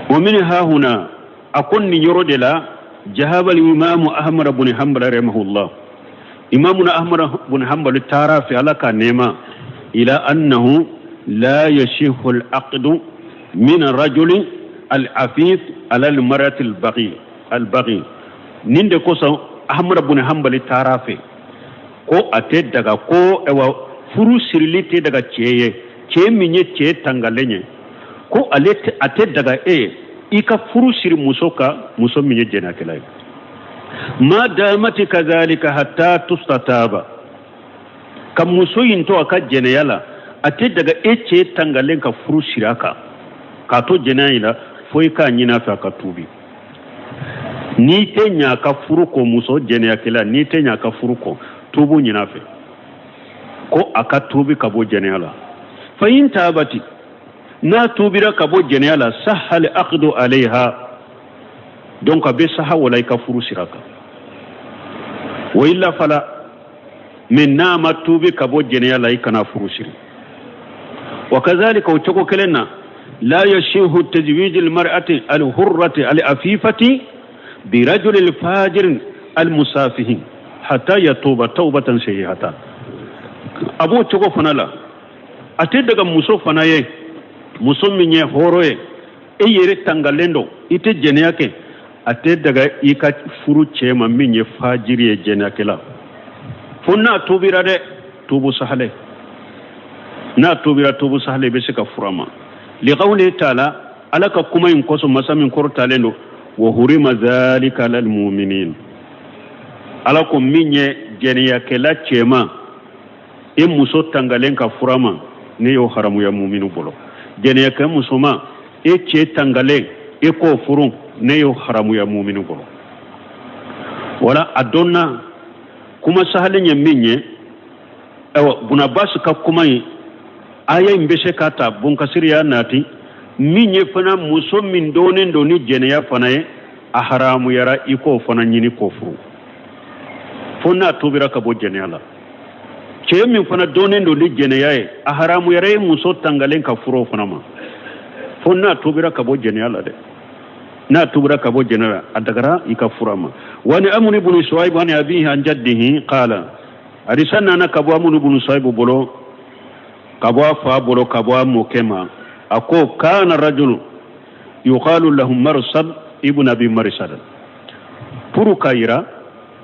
wa min ha huna akon ni yoro de la jahaba al imam ahmad ibn hanbal rahimahullah imamuna ahmad ibn hanbal tara fi alaka nema ila annahu la yashihu al aqd min rajuli العفيف على المرأة البغي نند كوسا أحمد بن حنبل تعرفه ko ate daga ko ewa furu sirilite daga ce minye ce tangalenye ko alete ate daga ika furu siri muso minye jena kelay ma damati kadhalika hatta tustataba kam muso yinto aka jena yala ate daga ce tangalen ka furu siraka ka to jena ila foi ka nyina fa ka tubi ni te nya ka furu ko muso jena kela ni te nya ka furu ko tubu nyina fe ko aka tubi kabo jenela fa in tabati na tubira kabo jenela sahal aqdu alaiha donc abe saha wala ka furu siraka wa illa fala min nama tubi kabo jenela ikana furu siri wa kadhalika utako kelena la yashihu tajwid almar'ati alhurrati alafifati birajul alfajir almusafihin hatta yatuba tawbatan sayyi'atan abu choko fanala ate daga muso fanaye muso minye horoye yere tangalendo ite jene yake ate daga ika furu chema minye fajiri jene yake la funna tubira de tubu sahale na tubira tubu sahale be sika furama li qawli ta'ala alaka kuma in koso masamin kortalendo wa hurima dhalika lil mu'minin alako minye jene yake la chema muso tangalen ka furama ne yo haramu ya mu'minu bolo jene yake musoma che tangalen ko furun ne yo haramu ya mu'minu bolo wala adonna kuma sahalin ya minye buna basu ka kuma aya imbeshe kata bun kasiriya nati minye fana muso min donen doni jene ya fana a haramu yara iko fana nyini ko furu fonna tubira ka bo jene ala ce min fana donen do ni jene yaye a haramu yare muso tangalen ka furo fana ma fonna tubira ka bo jene ala de na tubira ka bo jene ala adagara ika furama wani amuni ibn shuaib wani abihi an jaddihi qala arisanna na kabo amuni ibn shuaib bolo kabo fa bolo kabo mukema ako kana rajul yuqalu lahu marsad ibn abi marsad puru kaira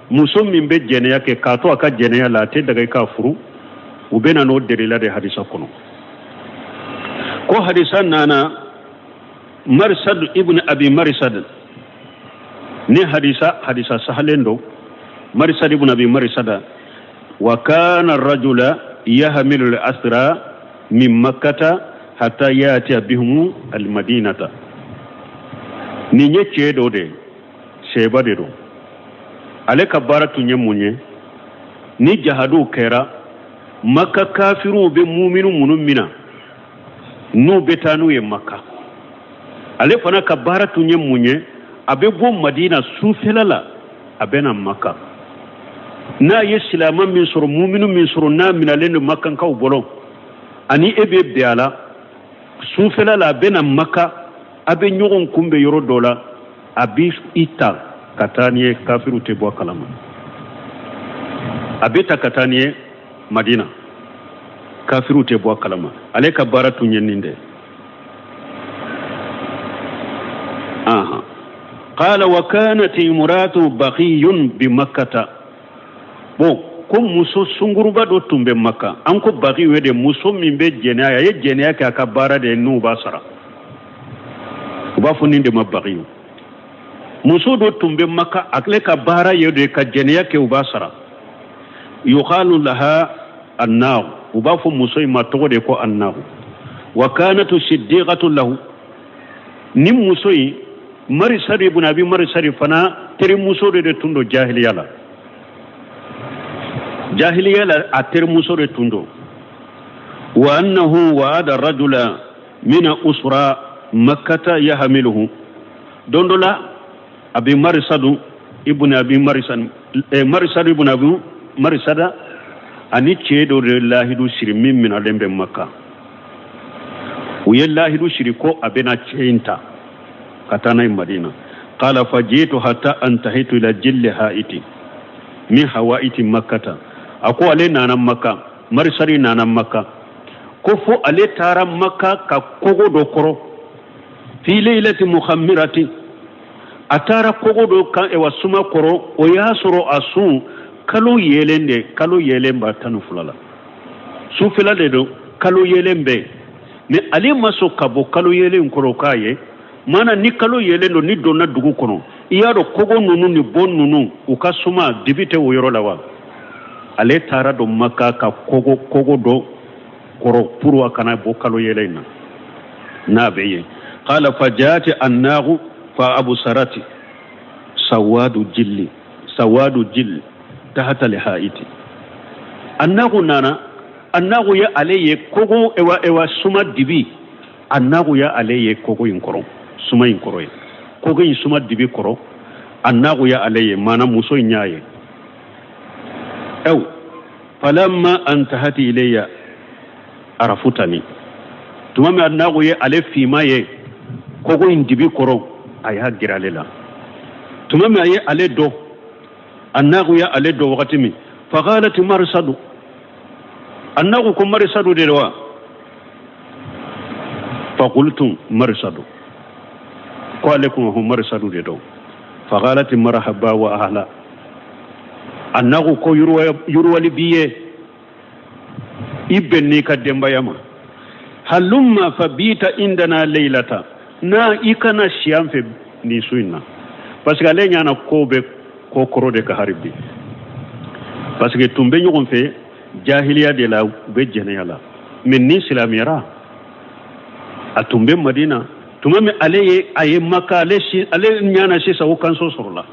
muso min be jene yake kato aka jene ya late daga ka furu ubena no derila de hadisa kono ko hadisan nana marsad ibn abi marsad ne hadisa sahalendo marsad ibn abi marsad wa kana ar-rajula yahmilu al-asra min makkah hatta yati bihum al-madinata ni nyece do de sheba de do ale ka baara tun ye mun ye ni jahadu kɛra maka kafiru be muminu munun mina n'u be taa n'u ye maka ale fana ka baara tun ye mun ye a be bɔ madina sufɛla la a bɛ na maka n'a ye silaman min sɔrɔ muminu min sɔrɔ n'a minalen do makankaw bolo ani e be bɛn a la sufɛla la a bɛ na maka a be ɲɔgɔn kunbɛn yɔrɔ dɔ la a bi i ta kataniye kafiru te bo kalama abeta kataniye madina kafiru te bo kalama ale ka baratu nyenninde qala wa kanat imratu baqiyun bi makkah bo ko muso sunguruba do tumbe makka an ko baqi wede muso min be jenaya ye jenaya ka ka bara de nu basara ba funinde mabaqi muso do tumbe maka akle ka bara yede ka jeniya ke ubasara yuqalu laha annar ubafu muso ma to de ko annar wa kanat siddiqatu lahu nim muso marisad ibn abi marisad fana teri muso de tundo jahiliya la a teri muso de tundo wa annahu wa'ada rajula min usra makkah yahmiluhu dondola abi marisadu ibn abi marisan marisadu ibn abu marisada ani ceedo de lahidu shiri min alembe makka uye lahidu shiri ko abena ceinta katana madina qala fajitu hatta antahitu ila jilli haiti min hawaiti makkata ako ale nanan makka marisari nanan makka ko fo ale tara makka ka kogo do koro fi leylati mukhammirati atara kogodo kan e wasuma koro o yasoro asu kalo yelemba tanu fulala su filale do kalo yelembe ne ali maso kabo kalo yelen koro kaye mana ni kalo yelendo ni donna dugu kono iyado kogo nunu ni bon nunu ukasuma dibite wo yoro lawa ale tara do makka ka kogo do koro puru akana bo kalo yelena na beye qala fajati annahu fa abu sarati sawadu jill tahta lihaiti annahu ya aleye kogo ewa suma dibi annahu ya aleye kogo inkoro suma inkoro kogo in suma dibi koro annahu ya aleye mana muso nyaye falamma antahati ilayya arafutani tumame annahu ya ale fimaye kogo in dibi koro aya giralela tumame aye ale do annahu ya ale do wakati mi faqalat marsadu annahu kum marsadu de wa faqultum marsadu ko alaikum hum marsadu de do faqalat marhaba wa ahla annahu ko yurwali biye ibni ka demba yama halumma fabita indana laylata na ikana shiamfe ni suina parce que ale nyana ko be ko korode ka haribi parce que tumbe nyogon fe jahiliya de la be jeneyala min ni islamiyara atumbe madina tumame ale aye maka ale nyana shi sa kan so sorla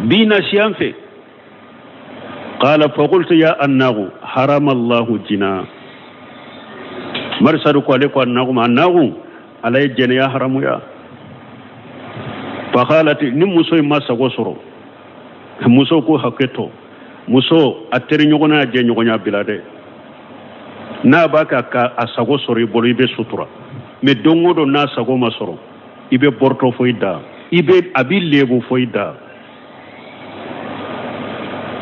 bina shiamfe qala fa qultu ya annahu harama allah jina marsadu ko ale ko annahu alay jeneya haramu ya فقالت نمسو ما سغسرو muso ko haketo muso ateri nyogona je nyogonya bilade na baka ka asago sori bolo ibe sutura me dongodo na sago masoro ibe borto foida ibe abillebu foida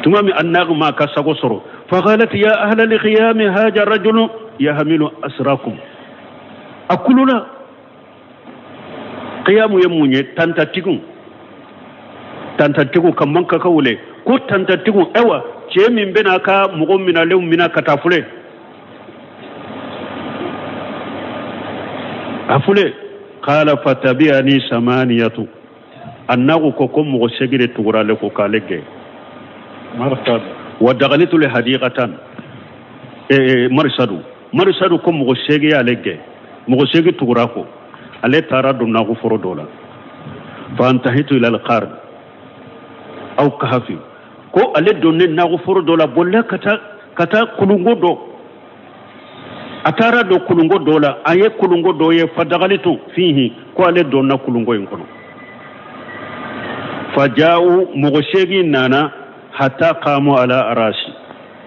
tumami annagu ma ka sago soro faqalat ya ahla al-khiyam haja rajul yahmilu asrakum akuluna qiyamu yamunye tantatigu kamman ka kawule ko tantatigu ewa ce min bena ka mugon mina lew mina katafule afule qala fatabi'ani samaniyatu annahu ko kom mo segire tugurale ko kalege marsad wa daghalitu li hadiqatan marsadu kom mo segi alege mo segi tugurako ale tara dum na ko foro dola fa antahitu ila al-qarn aw kahfi ko ale donne na ko foro dola bolla kata kulungo do atara do kulungo dola aye kulungo do ye fadagalitu fihi ko ale donna kulungo en kono fajau mugoshegi nana hatta qamu ala arashi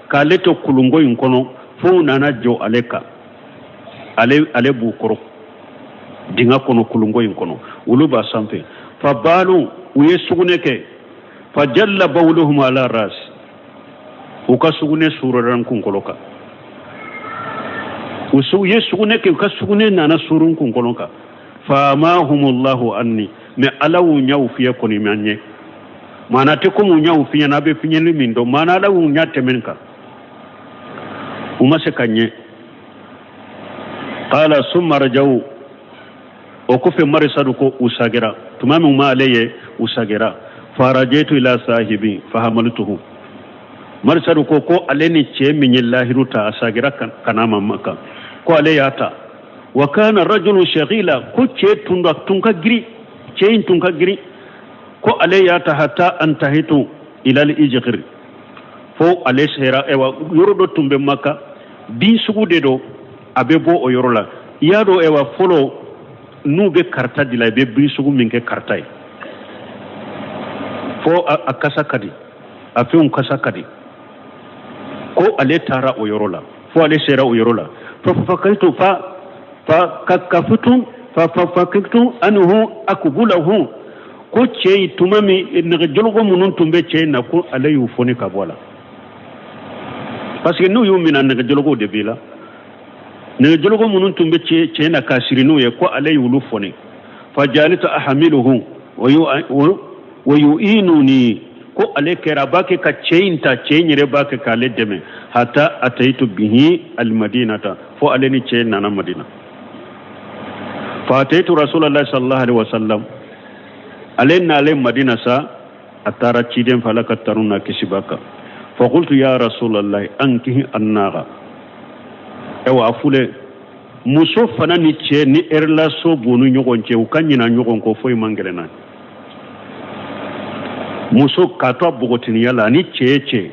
kaleto kulungo en kono fo nana jo aleka ale bu koro dinga kono kulungo en kono uluba sampe fabalu uye suguneke fajalla bawluhum ala ras ukasugune suraran kun koloka usu yesugune ke ukasugune nana surun kun koloka fa ma humullahu anni me alawu nyaw fiye koni manye mana te ko mu nyaw fiye na be fiye limin do mana alawu nyate menka umase kanye qala summa rajau o ko fe marisadu ko usagira tumami ma aleye usagira farajaitu ila sahibi fahamaltuhu marsadu ko aleni ce min lahiru ta asagira kana mamaka ko aleyata wa kana rajulu shaghila ko ce tunka giri ko aleyata hatta antahitu ila al-ijghir fo aleshera ewa yorodo tumbe maka bi sugude do abebo o yorola yado ewa folo nube karta dila be bi sugu minke kartai fo akasa kadi afiun kasa kadi ko ale tara o yorola fo ale sera o yorola fa kaitu fa kakafutu fa fakaktu anhu akbulahu ko cey tumami ne jolgo munun tumbe cey na ko alayu foni ka bola parce que nous yumina ne jolgo de bila ne jologo munun tumbe ce na kasirinu ye ko alay wulufoni fajalita ahamiluhu wa yu'inuni ko ale kera bake ka ceinta cenyire bake ka le deme hatta ataitu bihi almadinata fo ale ni ce nana madina fa ataitu rasulullah sallallahu alaihi wasallam ale na ale madina sa atara ciden falaka taruna kisibaka fa qultu ya rasulullah ankihi annaga ewa afule muso fana ni ce ni erla so bonu nyogon ce ukanyina nyogon ko foy mangelena muso kato bogotini yala ni cece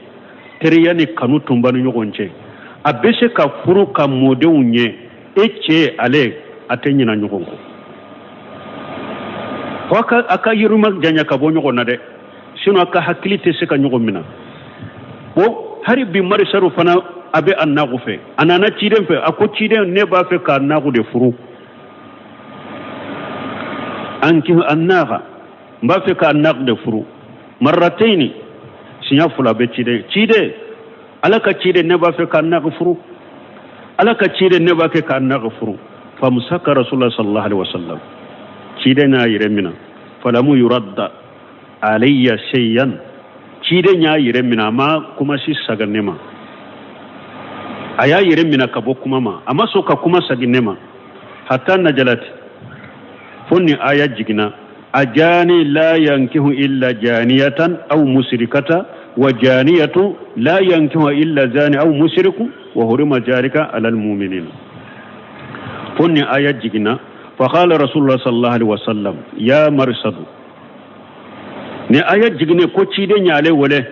teriya ni kanu tumbanu nyogon ce abese ka furu ka mode unye ece ale atenyina nyogon ko aka yiruma janya ka bo nyogon na de sino aka hakilite se ka nyogon mina bo hari bi mari saru fana abe annagu fe anana ciden fe ako ciden ne ba fe ka annagu de furu anki annaga ba fe ka annagu de furu marrataini sinya fula be cide alaka cide ne ba fe ka annagu furu alaka cide ne ba fe ka annagu furu fa musaka rasulullah sallallahu alaihi wasallam cide na yiremina falamu yuradda alayya shay'an cide nya yiremina ma kuma shi saganema aya yere mina kabo kuma ma amma so ka kuma saginne ma hatta najalat funni aya jigina ajani la yankihu illa janiyatan aw musrikata wa janiyatu la yankihu illa zani aw musriku wa hurima jarika ala almu'minin funni aya jigina fa qala rasulullah sallallahu alaihi wasallam ya marsad ne aya jigine ko cide nyale wole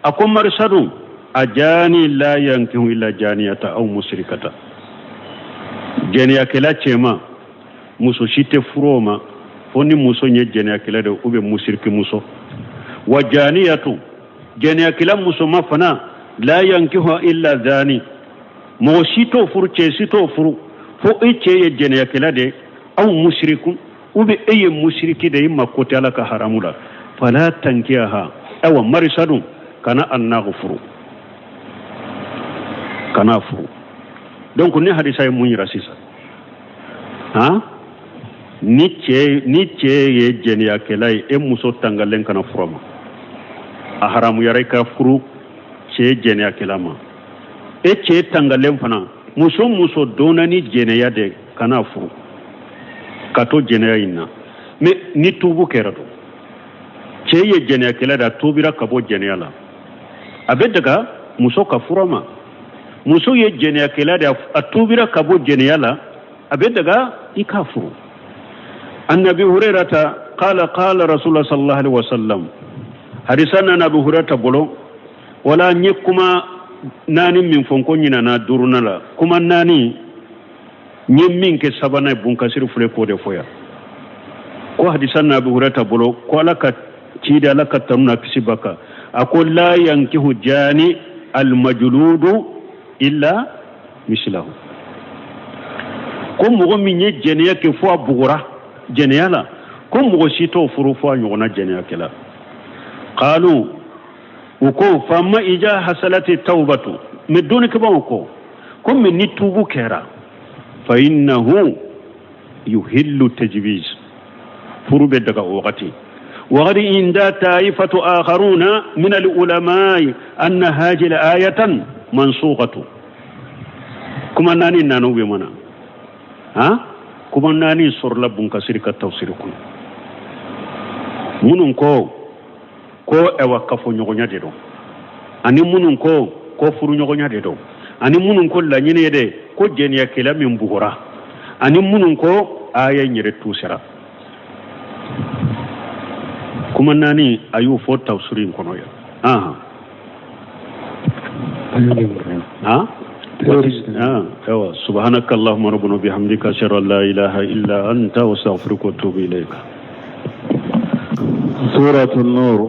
akon marsadu ajani la yankihu illa janiyata aw musrikata jeniya kala cema muso shite furoma foni muso nye jeniya kala de ube musriki muso wa janiyatu jeniya kala muso mafana la yankihu illa zani mo shito furu ce sito furu fo ice ye jeniya kala de aw musriku ube eye musriki de yimma ko tala ka haramula fala tankiha aw marisadu kana annagu furu kana furu donc ni hadisa yi mun rasisa ha ni ce ye jeniya kelai e muso tangalen kana furama a haramu yare ka furu ce jeniya kelama e ce tangalen fana muso dona ni jeniya de kana furu kato jeniya inna me ni tubu kerato ce ye jeniya kelai da tubira kabo jeniya la abe daga muso ka furama muso ye jeniya kela da atubira kabo jeniya la abe daga ikafuru annabi hurairata qala rasulullah sallallahu alaihi wasallam hadisana nabi hurairata bolo wala nye kuma nani min fonko nyina na duruna la kuma nani nye min ke sabana bunkasir fule ko de foya ko hadisana nabi hurairata bolo ko alaka cida alaka tanuna kisibaka akol la yankihu jani almajludu illa mislahu ko mogo min ye jeniya ke fo bugura jeniya la ko mogo sito furu fo nyona jeniya ke la qalu uko famma ija hasalati tawbatu medoni ke ban ko min ni tubu kera fa innahu yuhillu tajwiz furu be daga wakati وغد إن طائفة آخرون من العلماء أن هذه الآية منسوخة كما ناني نانو بمنا كما ناني سور لبون كسير كتوسير كن منون كو اوا كفو نيغونيا ديدو اني منون كو فرو نيغونيا ديدو اني منون كو لا نيني دي كو جينيا كلا من بوغورا اني منون كو آية نيري توسرا kuma nani ayu fo tafsirin kono ya ايوه سبحانك اللهم ربنا وبحمدك اشهد ان لا اله الا انت واستغفرك واتوب اليك
سورة النور